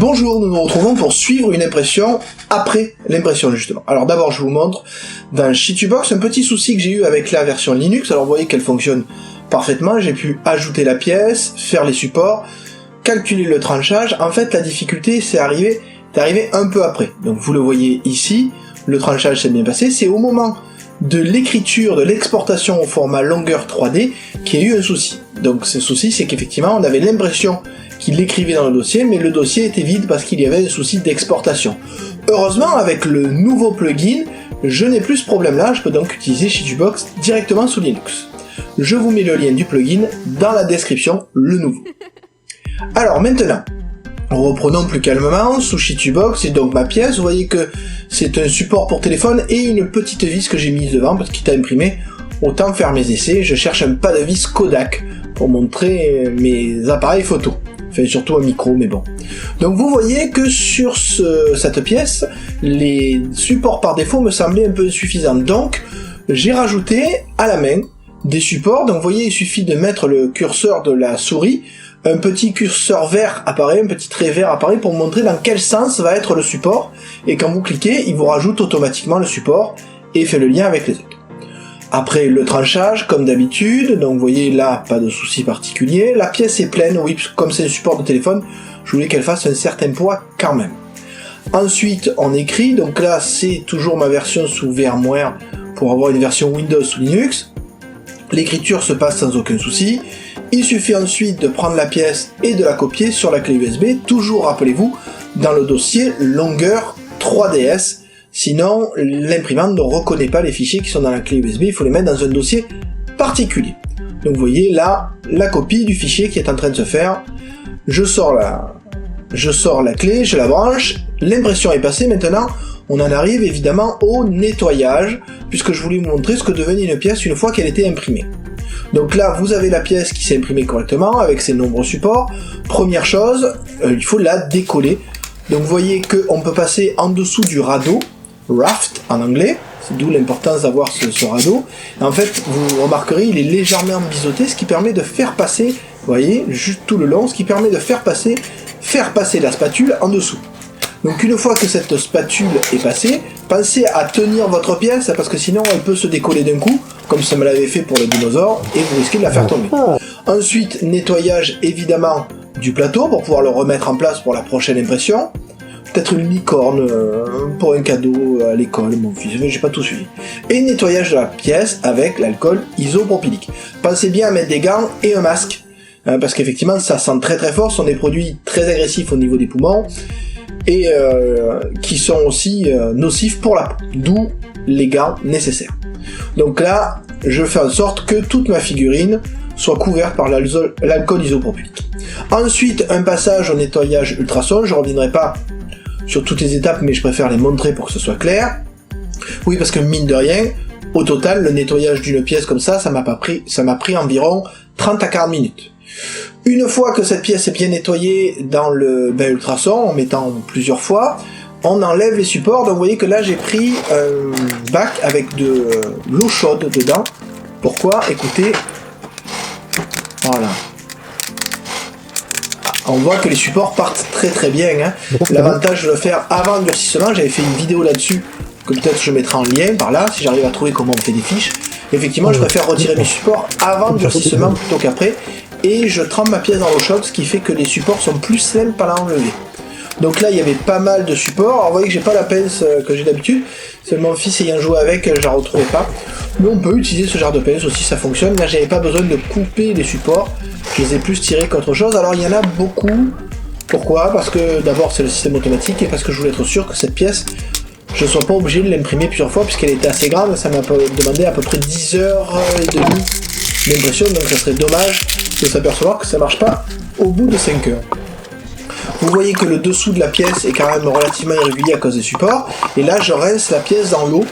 Bonjour, nous nous retrouvons pour suivre une impression après l'impression justement. Alors d'abord je vous montre dans Shitubox un petit souci que j'ai eu avec la version Linux. Alors vous voyez qu'elle fonctionne parfaitement, j'ai pu ajouter la pièce, faire les supports, calculer le tranchage. En fait la difficulté c'est arrivé un peu après. Donc vous le voyez ici, le tranchage s'est bien passé, c'est au moment de l'écriture, de l'exportation au format longueur 3D qu'il y a eu un souci. Donc ce souci c'est qu'effectivement on avait l'impression qu'il écrivait dans le dossier, mais le dossier était vide parce qu'il y avait un souci d'exportation. Heureusement, avec le nouveau plugin, je n'ai plus ce problème-là, je peux donc utiliser Shitubox directement sous Linux. Je vous mets le lien du plugin dans la description, le nouveau. Alors maintenant, reprenons plus calmement, sous Shitubox, c'est donc ma pièce, vous voyez que c'est un support pour téléphone et une petite vis que j'ai mise devant, parce qu'il t'a imprimé, autant faire mes essais, je cherche un pas de vis Kodak pour montrer mes appareils photo. Enfin, surtout un micro, mais bon. Donc vous voyez que sur cette pièce, les supports par défaut me semblaient un peu insuffisants. Donc, j'ai rajouté à la main des supports. Donc vous voyez, il suffit de mettre le curseur de la souris. Un petit curseur vert apparaît, un petit trait vert apparaît pour montrer dans quel sens va être le support. Et quand vous cliquez, il vous rajoute automatiquement le support et fait le lien avec les autres. Après le tranchage, comme d'habitude, donc vous voyez là, pas de souci particulier. La pièce est pleine, oui, comme c'est un support de téléphone, je voulais qu'elle fasse un certain poids quand même. Ensuite, on écrit, donc là c'est toujours ma version sous VMware pour avoir une version Windows sous Linux. L'écriture se passe sans aucun souci. Il suffit ensuite de prendre la pièce et de la copier sur la clé USB, toujours rappelez-vous, dans le dossier longueur 3DS. Sinon, l'imprimante ne reconnaît pas les fichiers qui sont dans la clé USB, il faut les mettre dans un dossier particulier. Donc vous voyez là, la copie du fichier qui est en train de se faire. Je sors la clé, je la branche, l'impression est passée, maintenant on en arrive évidemment au nettoyage, puisque je voulais vous montrer ce que devenait une pièce une fois qu'elle était imprimée. Donc là, vous avez la pièce qui s'est imprimée correctement, avec ses nombreux supports. Première chose, il faut la décoller. Donc vous voyez qu'on peut passer en dessous du radeau, raft en anglais, c'est d'où l'importance d'avoir ce radeau. Et en fait, vous remarquerez, il est légèrement biseauté, ce qui permet de faire passer, vous voyez, juste tout le long, ce qui permet de faire passer la spatule en dessous. Donc une fois que cette spatule est passée, pensez à tenir votre pièce, parce que sinon elle peut se décoller d'un coup, comme ça me l'avait fait pour le dinosaure, et vous risquez de la faire tomber. Ensuite, nettoyage évidemment du plateau, pour pouvoir le remettre en place pour la prochaine impression. Peut-être une licorne pour un cadeau à l'école, mon fils, mais j'ai pas tout suivi. Et nettoyage de la pièce avec l'alcool isopropylique. Pensez bien à mettre des gants et un masque, parce qu'effectivement ça sent très très fort, ce sont des produits très agressifs au niveau des poumons, et qui sont aussi nocifs pour la peau, d'où les gants nécessaires. Donc là, je fais en sorte que toute ma figurine soit couverte par l'alcool isopropylique. Ensuite, un passage au nettoyage ultrason, je reviendrai pas sur toutes les étapes, mais je préfère les montrer pour que ce soit clair. Oui, parce que mine de rien, au total, le nettoyage d'une pièce comme ça m'a pris environ 30 à 40 minutes. Une fois que cette pièce est bien nettoyée dans le bain ultrason, en mettant plusieurs fois, on enlève les supports. Donc vous voyez que là j'ai pris un bac avec de l'eau chaude dedans. Pourquoi? Écoutez, voilà. On voit que les supports partent très très bien. Hein. L'avantage de le faire avant le durcissement, j'avais fait une vidéo là-dessus, que peut-être je mettrai en lien par là, si j'arrive à trouver comment on fait des fiches. Effectivement, je préfère retirer mes supports avant le durcissement plutôt qu'après, et je trempe ma pièce dans l'eau chaude, ce qui fait que les supports sont plus simples à enlever. Donc là, il y avait pas mal de supports. Alors vous voyez que j'ai pas la pince que j'ai d'habitude, c'est mon fils ayant joué avec, je la retrouvais pas. Mais on peut utiliser ce genre de pince aussi, ça fonctionne. Là, j'avais pas besoin de couper les supports, je les ai plus tirés qu'autre chose. Alors il y en a beaucoup. Pourquoi? Parce que d'abord c'est le système automatique, et parce que je voulais être sûr que cette pièce, je ne sois pas obligé de l'imprimer plusieurs fois, puisqu'elle était assez grande. Ça m'a demandé à peu près 10h30 d'impression, donc ça serait dommage de s'apercevoir que ça marche pas au bout de 5 heures. Vous voyez que le dessous de la pièce est quand même relativement irrégulier à cause des supports, et là je rince la pièce dans l'eau,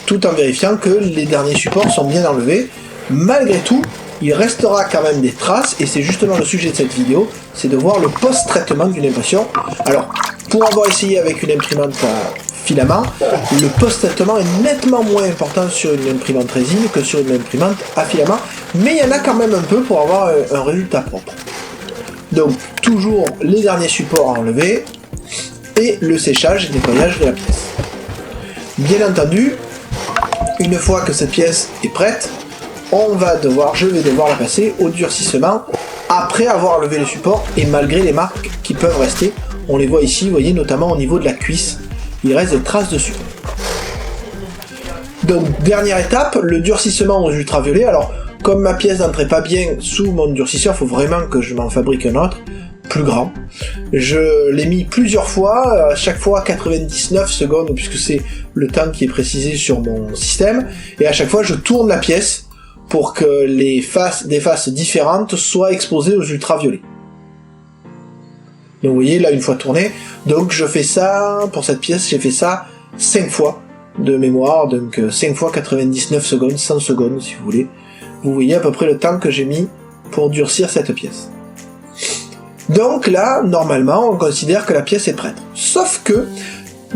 tout en vérifiant que les derniers supports sont bien enlevés. Malgré tout, il restera quand même des traces, et c'est justement le sujet de cette vidéo, c'est de voir le post-traitement d'une impression. Alors, pour avoir essayé avec une imprimante à filament, le post-traitement est nettement moins important sur une imprimante résine que sur une imprimante à filament, mais il y en a quand même un peu pour avoir un résultat propre. Donc toujours les derniers supports à enlever et le séchage et nettoyage de la pièce. Bien entendu, une fois que cette pièce est prête, je vais devoir la passer au durcissement après avoir levé le support et malgré les marques qui peuvent rester. On les voit ici, vous voyez, notamment au niveau de la cuisse, il reste des traces dessus. Donc dernière étape, le durcissement aux ultraviolets. Alors comme ma pièce n'entrait pas bien sous mon durcisseur, il faut vraiment que je m'en fabrique un autre, plus grand. Je l'ai mis plusieurs fois, à chaque fois 99 secondes, puisque c'est le temps qui est précisé sur mon système, et à chaque fois je tourne la pièce pour que des faces différentes soient exposées aux ultraviolets. Donc vous voyez, là une fois tourné, donc je fais ça, pour cette pièce, j'ai fait ça 5 fois de mémoire, donc 5 fois 99 secondes, 100 secondes si vous voulez. Vous voyez à peu près le temps que j'ai mis pour durcir cette pièce. Donc là, normalement, on considère que la pièce est prête. Sauf que,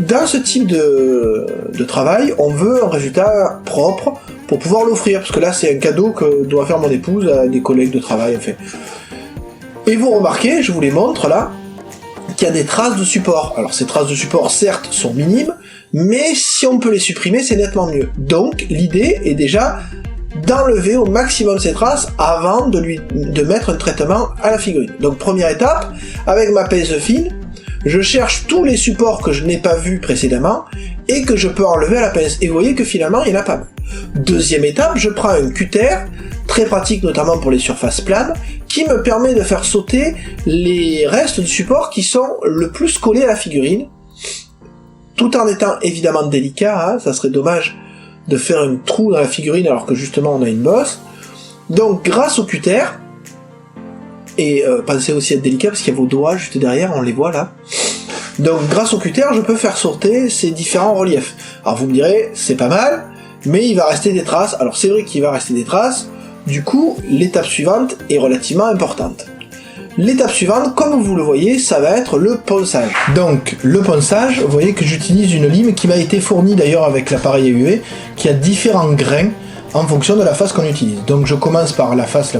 dans ce type de travail, on veut un résultat propre pour pouvoir l'offrir, parce que là, c'est un cadeau que doit faire mon épouse à des collègues de travail, enfin. Et vous remarquez, je vous les montre là, qu'il y a des traces de support. Alors ces traces de support, certes, sont minimes, mais si on peut les supprimer, c'est nettement mieux. Donc, l'idée est déjà d'enlever au maximum ces traces avant de mettre un traitement à la figurine. Donc première étape, avec ma pince fine, je cherche tous les supports que je n'ai pas vus précédemment et que je peux enlever à la pince. Et vous voyez que finalement, il y en a pas mal. Deuxième étape, je prends un cutter, très pratique notamment pour les surfaces planes, qui me permet de faire sauter les restes du support qui sont le plus collés à la figurine, tout en étant évidemment délicat, hein, ça serait dommage de faire un trou dans la figurine alors que justement on a une bosse. Donc grâce au cutter, et pensez aussi à être délicat parce qu'il y a vos doigts juste derrière, on les voit là. Donc grâce au cutter, je peux faire sauter ces différents reliefs. Alors vous me direz, c'est pas mal, mais il va rester des traces. Alors c'est vrai qu'il va rester des traces, du coup l'étape suivante est relativement importante. L'étape suivante, comme vous le voyez, ça va être le ponçage. Donc le ponçage, vous voyez que j'utilise une lime qui m'a été fournie d'ailleurs avec l'appareil EUV, qui a différents grains en fonction de la face qu'on utilise. Donc je commence par la face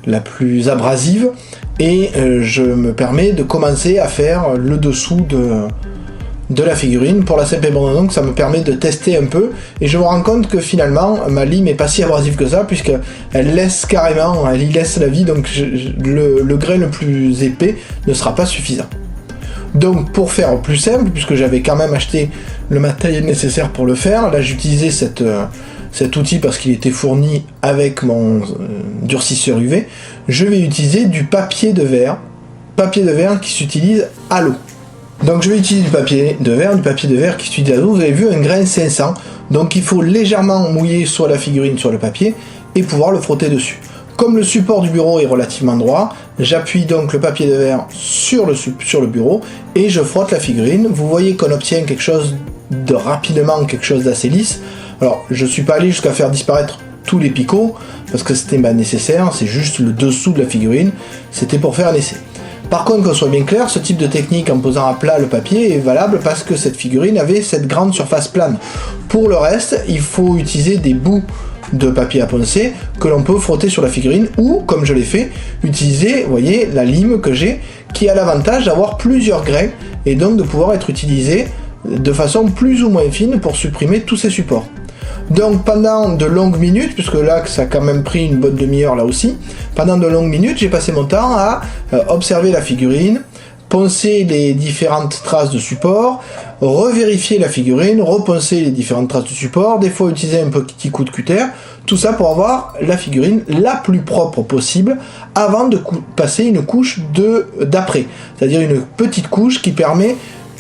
la plus abrasive, et je me permets de commencer à faire le dessous de la figurine, pour la simple et bonne raison que ça me permet de tester un peu, et je me rends compte que finalement ma lime est pas si abrasive que ça, puisque elle y laisse la vie, donc le grain le plus épais ne sera pas suffisant. Donc pour faire plus simple, puisque j'avais quand même acheté le matériel nécessaire pour le faire, là j'utilisais cet outil parce qu'il était fourni avec mon durcisseur UV, je vais utiliser du papier de verre qui s'utilise à l'eau. Donc je vais utiliser du papier de verre qui s'utilise à l'eau. Vous avez vu un grain 500, donc il faut légèrement mouiller soit la figurine soit le papier et pouvoir le frotter dessus. Comme le support du bureau est relativement droit, j'appuie donc le papier de verre sur le bureau et je frotte la figurine. Vous voyez qu'on obtient quelque chose d'assez lisse. Alors je suis pas allé jusqu'à faire disparaître tous les picots parce que c'était pas nécessaire, c'est juste le dessous de la figurine, c'était pour faire un essai. Par contre, qu'on soit bien clair, ce type de technique en posant à plat le papier est valable parce que cette figurine avait cette grande surface plane. Pour le reste, il faut utiliser des bouts de papier à poncer que l'on peut frotter sur la figurine ou, comme je l'ai fait, utiliser, vous voyez, la lime que j'ai qui a l'avantage d'avoir plusieurs grains et donc de pouvoir être utilisée de façon plus ou moins fine pour supprimer tous ces supports. Donc pendant de longues minutes, puisque là ça a quand même pris une bonne demi-heure là aussi, pendant de longues minutes j'ai passé mon temps à observer la figurine, poncer les différentes traces de support, revérifier la figurine, reponcer les différentes traces de support, des fois utiliser un petit coup de cutter, tout ça pour avoir la figurine la plus propre possible avant de passer une couche d'après, c'est-à-dire une petite couche qui permet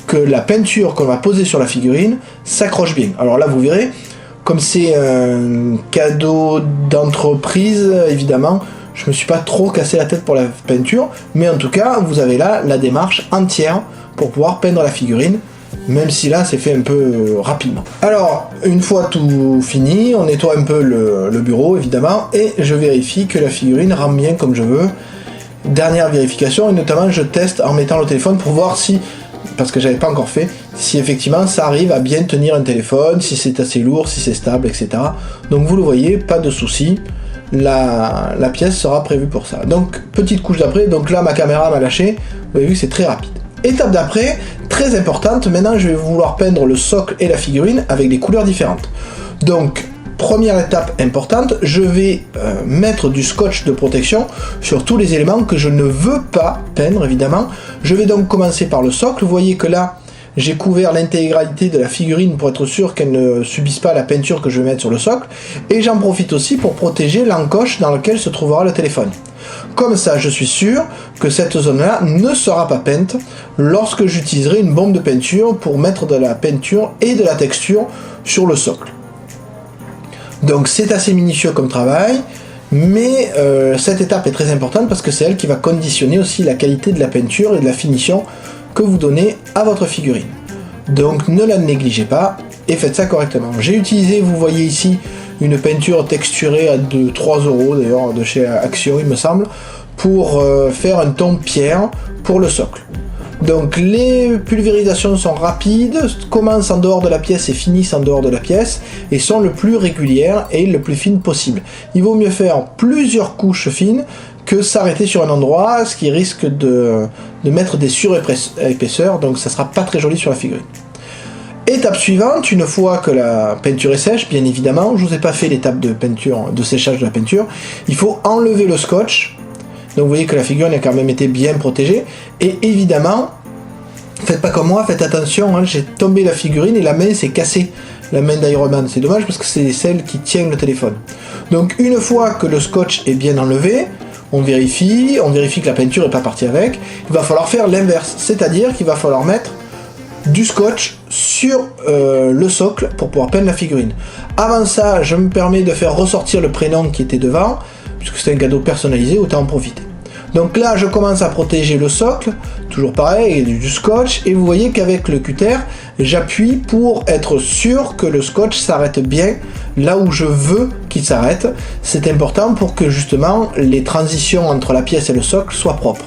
que la peinture qu'on va poser sur la figurine s'accroche bien. Alors là vous verrez, comme c'est un cadeau d'entreprise, évidemment, je me suis pas trop cassé la tête pour la peinture, mais en tout cas, vous avez là la démarche entière pour pouvoir peindre la figurine, même si là, c'est fait un peu rapidement. Alors, une fois tout fini, on nettoie un peu le bureau, évidemment, et je vérifie que la figurine rentre bien comme je veux. Dernière vérification, et notamment, je teste en mettant le téléphone pour voir si, parce que j'avais pas encore fait, si effectivement ça arrive à bien tenir un téléphone, si c'est assez lourd, si c'est stable, etc. Donc vous le voyez, pas de souci. la pièce sera prévue pour ça. Donc petite couche d'après, donc là ma caméra m'a lâché, vous avez vu que c'est très rapide. Étape d'après, très importante, maintenant je vais vouloir peindre le socle et la figurine avec des couleurs différentes. Donc première étape importante, je vais mettre du scotch de protection sur tous les éléments que je ne veux pas peindre évidemment. Je vais donc commencer par le socle, vous voyez que là j'ai couvert l'intégralité de la figurine pour être sûr qu'elle ne subisse pas la peinture que je vais mettre sur le socle, et j'en profite aussi pour protéger l'encoche dans laquelle se trouvera le téléphone. Comme ça, je suis sûr que cette zone-là ne sera pas peinte lorsque j'utiliserai une bombe de peinture pour mettre de la peinture et de la texture sur le socle. Donc c'est assez minutieux comme travail, mais cette étape est très importante parce que c'est elle qui va conditionner aussi la qualité de la peinture et de la finition que vous donnez à votre figurine. Donc ne la négligez pas et faites ça correctement. J'ai utilisé, vous voyez ici, une peinture texturée à 3 € d'ailleurs de chez Action il me semble, pour faire un ton pierre pour le socle. Donc les pulvérisations sont rapides, commencent en dehors de la pièce et finissent en dehors de la pièce, et sont le plus régulières et le plus fines possible. Il vaut mieux faire plusieurs couches fines que s'arrêter sur un endroit, ce qui risque de mettre des surépaisseurs, donc ça sera pas très joli sur la figurine. Étape suivante, une fois que la peinture est sèche, bien évidemment, je vous ai pas fait l'étape de peinture, de séchage de la peinture, il faut enlever le scotch. Donc vous voyez que la figurine a quand même été bien protégée, et évidemment, faites pas comme moi, faites attention, hein, j'ai tombé la figurine et la main s'est cassée, la main d'Iron Man, c'est dommage parce que c'est celle qui tient le téléphone. Donc une fois que le scotch est bien enlevé, on vérifie que la peinture n'est pas partie avec, il va falloir faire l'inverse, c'est-à-dire qu'il va falloir mettre du scotch sur le socle pour pouvoir peindre la figurine. Avant ça, je me permets de faire ressortir le prénom qui était devant, puisque c'est un cadeau personnalisé, autant en profiter. Donc là, je commence à protéger le socle, toujours pareil, du scotch, et vous voyez qu'avec le cutter, j'appuie pour être sûr que le scotch s'arrête bien là où je veux qu'il s'arrête. C'est important pour que justement les transitions entre la pièce et le socle soient propres.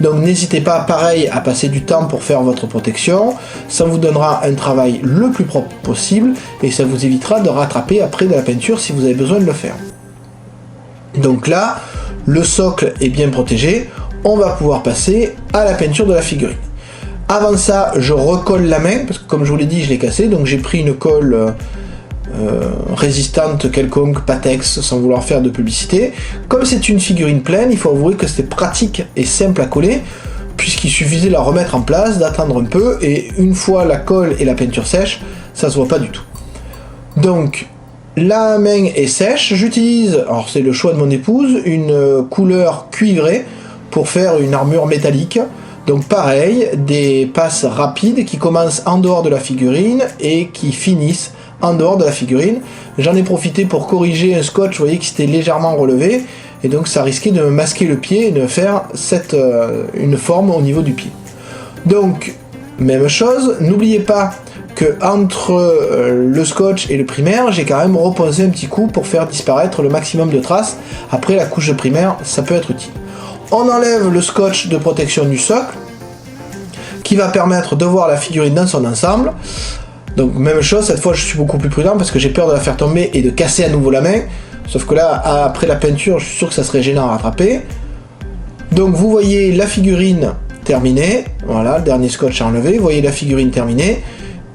Donc n'hésitez pas, pareil, à passer du temps pour faire votre protection, ça vous donnera un travail le plus propre possible, et ça vous évitera de rattraper après de la peinture si vous avez besoin de le faire. Donc là, le socle est bien protégé, on va pouvoir passer à la peinture de la figurine. Avant ça, je recolle la main, parce que comme je vous l'ai dit, je l'ai cassé, donc j'ai pris une colle résistante quelconque, Patex, sans vouloir faire de publicité. Comme c'est une figurine pleine, il faut avouer que c'était pratique et simple à coller, puisqu'il suffisait de la remettre en place, d'attendre un peu, et une fois la colle et la peinture sèche, ça se voit pas du tout. Donc, la main est sèche, j'utilise, alors c'est le choix de mon épouse, une couleur cuivrée pour faire une armure métallique. Donc pareil, des passes rapides qui commencent en dehors de la figurine et qui finissent en dehors de la figurine. J'en ai profité pour corriger un scotch, vous voyez que c'était légèrement relevé, et donc ça risquait de me masquer le pied et de faire une forme au niveau du pied. Donc, même chose, n'oubliez pas que entre le scotch et le primaire, j'ai quand même reposé un petit coup pour faire disparaître le maximum de traces. Après la couche de primaire, ça peut être utile. On enlève le scotch de protection du socle, qui va permettre de voir la figurine dans son ensemble. Donc même chose, cette fois je suis beaucoup plus prudent parce que j'ai peur de la faire tomber et de casser à nouveau la main. Sauf que là, après la peinture, je suis sûr que ça serait gênant à rattraper. Donc vous voyez la figurine terminée. Voilà, le dernier scotch à enlever. Vous voyez la figurine terminée.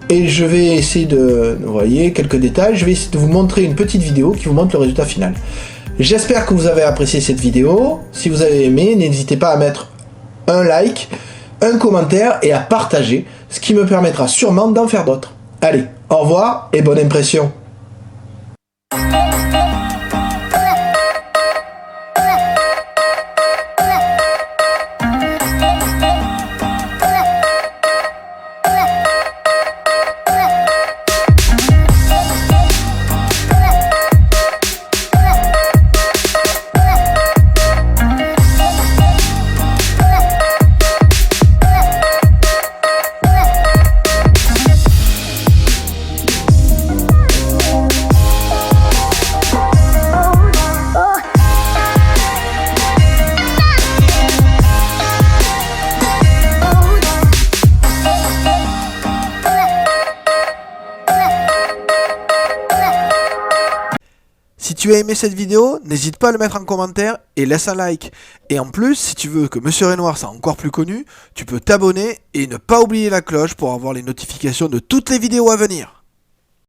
Et je vais essayer de... Vous voyez, quelques détails. Je vais essayer de vous montrer une petite vidéo qui vous montre le résultat final. J'espère que vous avez apprécié cette vidéo. Si vous avez aimé, n'hésitez pas à mettre un like, un commentaire et à partager, ce qui me permettra sûrement d'en faire d'autres. Allez, au revoir et bonne impression. Si tu as aimé cette vidéo, n'hésite pas à le mettre en commentaire et laisse un like. Et en plus, si tu veux que Monsieur Renoir soit encore plus connu, tu peux t'abonner et ne pas oublier la cloche pour avoir les notifications de toutes les vidéos à venir.